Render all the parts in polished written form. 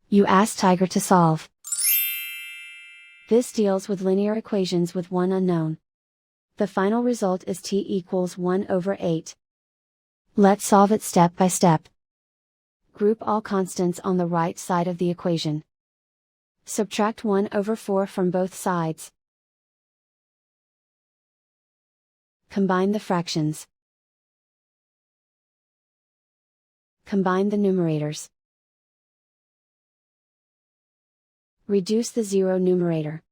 You ask Tiger to solve. This deals with linear equations with one unknown. The final result is t equals 1 over 8. Let's solve it step by step. Group all constants on the right side of the equation. Subtract 1 over 4 from both sides. Combine the fractions. Combine the numerators. Reduce the zero numerator.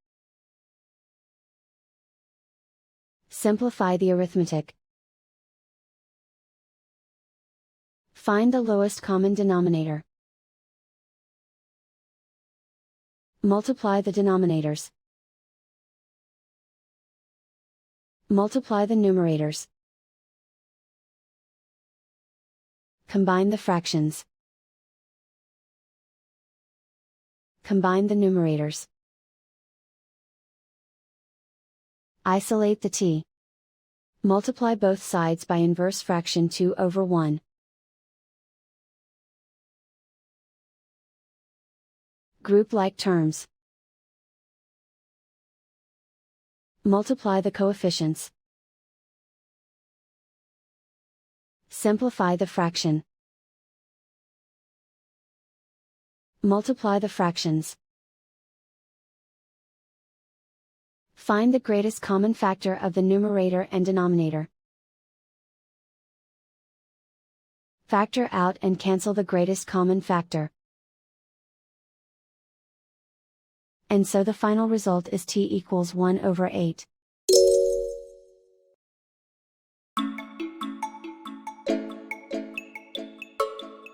Simplify the arithmetic. Find the lowest common denominator. Multiply the denominators. Multiply the numerators. Combine the fractions. Combine the numerators. Isolate the t. Multiply both sides by inverse fraction 2 over 1. Group like terms. Multiply the coefficients. Simplify the fraction. Multiply the fractions. Find the greatest common factor of the numerator and denominator. Factor out and cancel the greatest common factor. And so the final result is t equals 1 over 8.